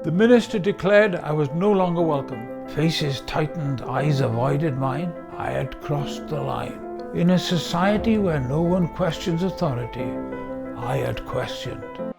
The minister declared I was no longer welcome. Faces tightened, eyes avoided mine. I had crossed the line. In a society where no one questions authority, I had questioned.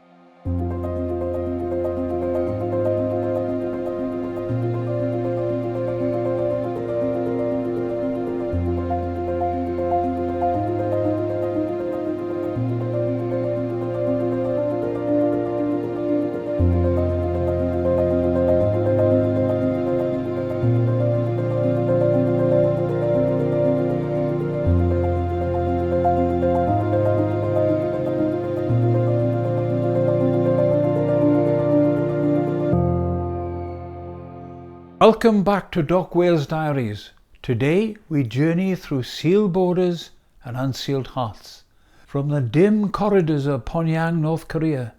Welcome back to DocWales Diaries. Today we journey through sealed borders and unsealed hearts. From the dim corridors of Pyongyang, North Korea,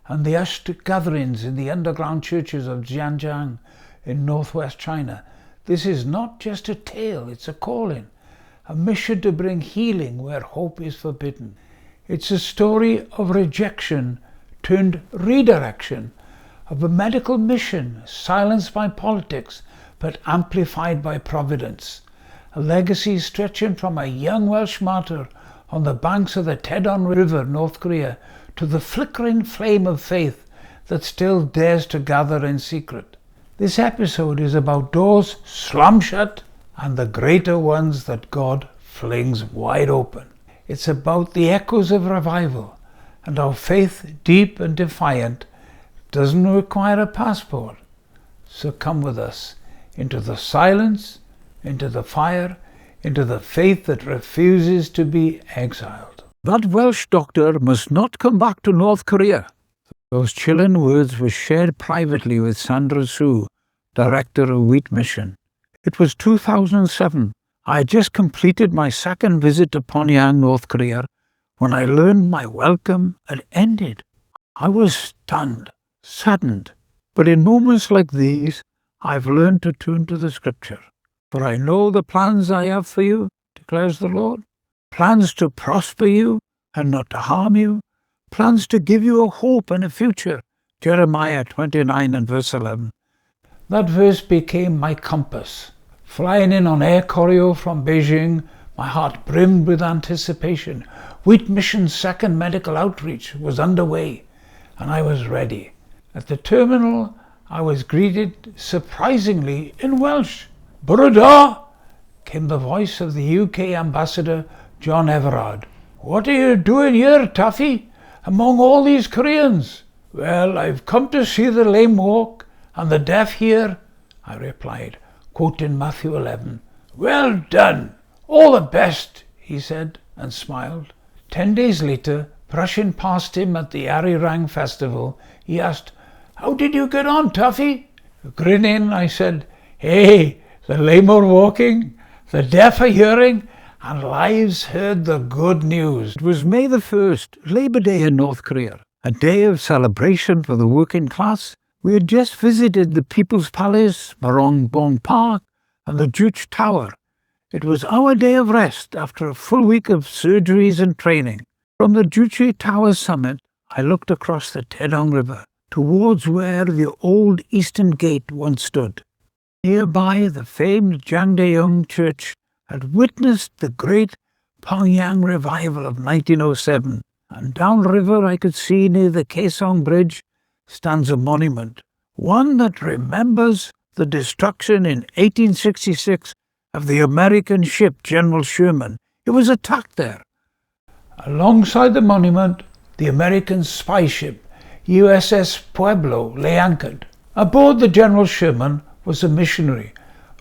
and the hushed gatherings in the underground churches of Zhejiang in northwest China, this is not just a tale, it's a calling, a mission to bring healing where hope is forbidden. It's a story of rejection turned redirection, of a medical mission silenced by politics but amplified by providence, a legacy stretching from a young Welsh martyr on the banks of the Taedong River, North Korea, to the flickering flame of faith that still dares to gather in secret. This episode is about doors slammed shut and the greater ones that God flings wide open. It's about the echoes of revival and how faith, deep and defiant, doesn't require a passport. So come with us into the silence, into the fire, into the faith that refuses to be exiled. That Welsh doctor must not come back to North Korea. Those chilling words were shared privately with Sandra Sue, director of Wheat Mission. It was 2007. I had just completed my second visit to Pyongyang, North Korea, when I learned my welcome had ended. I was stunned, saddened, but in moments like these, I've learned to turn to the scripture. For I know the plans I have for you, declares the Lord, plans to prosper you and not to harm you, plans to give you a hope and a future, Jeremiah 29 and verse 11. That verse became my compass. Flying in on air choreo from Beijing, my heart brimmed with anticipation. Wheat Mission's second medical outreach was underway, and I was ready. At the terminal, I was greeted surprisingly in Welsh. Boroda, came the voice of the UK ambassador, John Everard. What are you doing here, Taffy, among all these Koreans? Well, I've come to see the lame walk and the deaf hear, I replied, quoting Matthew 11. Well done. All the best, he said and smiled. 10 days later, brushing past him at the Arirang festival, he asked, How did you get on, Tuffy? Grinning, I said, Hey, the lame are walking, the deaf are hearing, and lives heard the good news. It was May the 1st, Labour Day in North Korea, a day of celebration for the working class. We had just visited the People's Palace, Marongbong Park, and the Juche Tower. It was our day of rest after a full week of surgeries and training. From the Juche Tower summit, I looked across the Taedong River, towards where the old Eastern Gate once stood. Nearby, the famed Jangdaeung Church had witnessed the great Pyongyang revival of 1907, and downriver I could see near the Kaesong Bridge stands a monument, one that remembers the destruction in 1866 of the American ship General Sherman. It was attacked there. Alongside the monument, the American spy ship USS Pueblo lay anchored. Aboard the General Sherman was a missionary,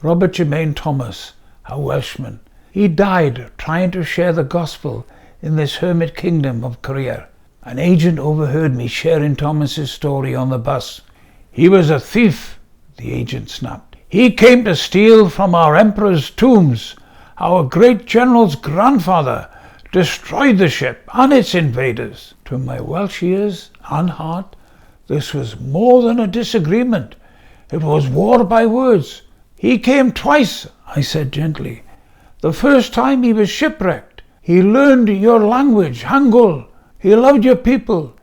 Robert Jermaine Thomas, a Welshman. He died trying to share the gospel in this hermit kingdom of Korea. An agent overheard me sharing Thomas's story on the bus. He was a thief, the agent snapped. He came to steal from our emperor's tombs. Our great general's grandfather destroyed the ship and its invaders. To my Welsh ears and heart, this was more than a disagreement. It was war by words. He came twice, I said gently. The first time he was shipwrecked. He learned your language, Hangul. He loved your people.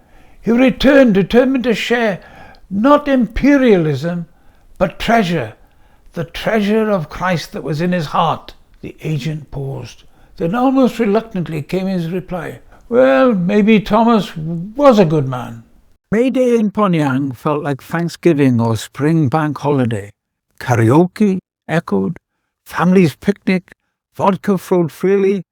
He returned determined to share Not imperialism, but treasure. The treasure of Christ that was in his heart. The agent paused. Then almost reluctantly came his reply. Well, maybe Thomas was a good man. May Day in Pyongyang felt like Thanksgiving or spring bank holiday. Karaoke echoed, families picnic, vodka flowed freely.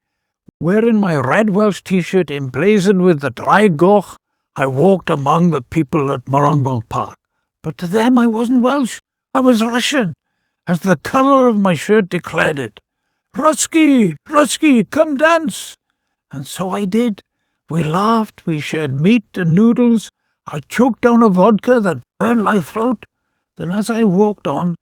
Wearing my red Welsh t-shirt emblazoned with the dry goch, I walked among the people at Morongbong Park. But to them I wasn't Welsh, I was Russian, as the colour of my shirt declared it. Ruski, Ruski, come dance! And so I did. We laughed, we shared meat and noodles. I choked down a vodka that burned my throat. Then as I walked on,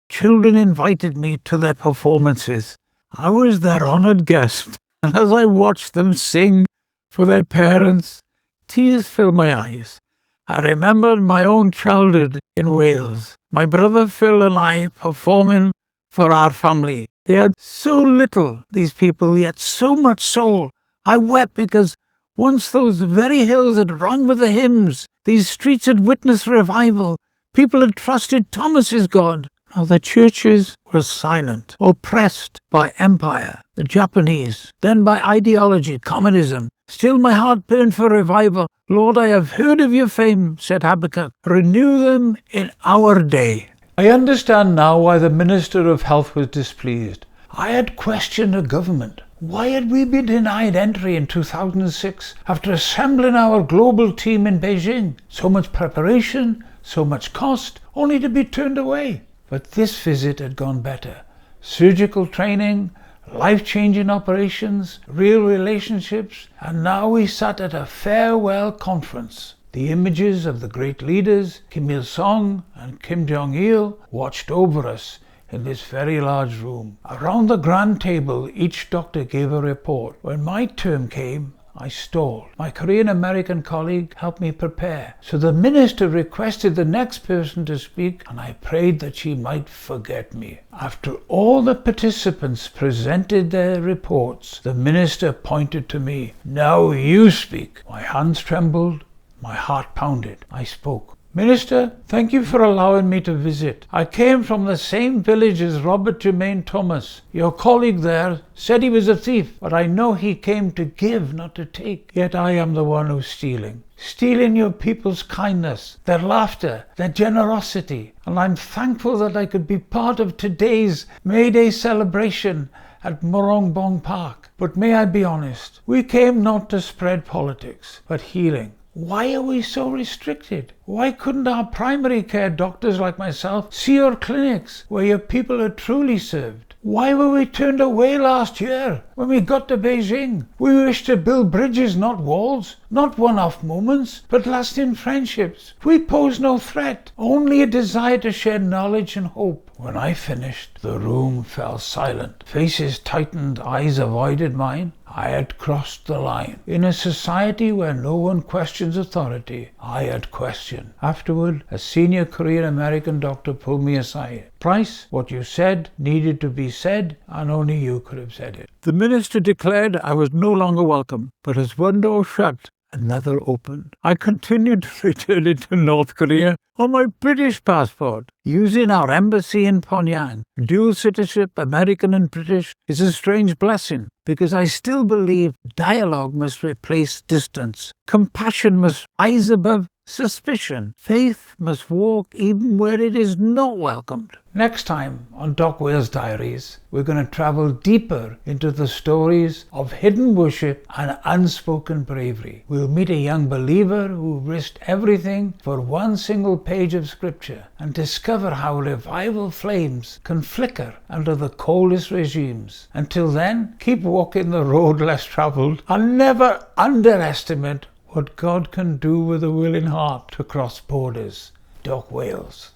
children invited me to their performances. I was their honoured guest, and as I watched them sing for their parents, tears filled my eyes. I remembered my own childhood in Wales. My brother Phil and I performing for our family. They had so little, these people, yet so much soul. I wept because once those very hills had rung with the hymns. These streets had witnessed revival. People had trusted Thomas's God. Now the churches were silent, oppressed by empire, the Japanese, then by ideology, communism. Still my heart burned for revival. Lord, I have heard of your fame, said Habakkuk. Renew them in our day. I understand now why the Minister of Health was displeased. I had questioned the government. Why had we been denied entry in 2006 after assembling our global team in Beijing? So much preparation, so much cost, only to be turned away. But this visit had gone better. Surgical training, life-changing operations, real relationships, and now we sat at a farewell conference. The images of the great leaders, Kim Il-sung and Kim Jong-il, watched over us in this very large room. Around the grand table, each doctor gave a report. When my term came, I stalled. My Korean-American colleague helped me prepare. So the minister requested the next person to speak, and I prayed that she might forget me. After all the participants presented their reports, the minister pointed to me. Now you speak. My hands trembled. My heart pounded. I spoke. Minister, thank you for allowing me to visit. I came from the same village as Robert Jermaine Thomas. Your colleague there said he was a thief, but I know he came to give, not to take. Yet I am the one who's stealing. Stealing your people's kindness, their laughter, their generosity. And I'm thankful that I could be part of today's May Day celebration at Morongbong Park. But may I be honest, we came not to spread politics, but healing. Why are we so restricted? Why couldn't our primary care doctors like myself see your clinics where your people are truly served? Why were we turned away last year when we got to Beijing? We wish to build bridges, not walls, not one-off moments, but lasting friendships. We pose no threat, only a desire to share knowledge and hope. When I finished, the room fell silent. Faces tightened, eyes avoided mine. I had crossed the line. In a society where no one questions authority, I had questioned. Afterward, a senior Korean-American doctor pulled me aside. Price, what you said needed to be said, and only you could have said it. The minister declared I was no longer welcome, but as one door shut, another opened. I continued to return to North Korea on my British passport, using our embassy in Pyongyang. Dual citizenship, American and British, is a strange blessing because I still believe dialogue must replace distance. Compassion must rise above suspicion. Faith must walk even where it is not welcomed. Next time on DocWales Diaries, we're going to travel deeper into the stories of hidden worship and unspoken bravery. We'll meet a young believer who risked everything for one single page of scripture and discover how revival flames can flicker under the coldest regimes. Until then, keep walking the road less traveled and never underestimate what God can do with a willing heart to cross borders. Doc Wales.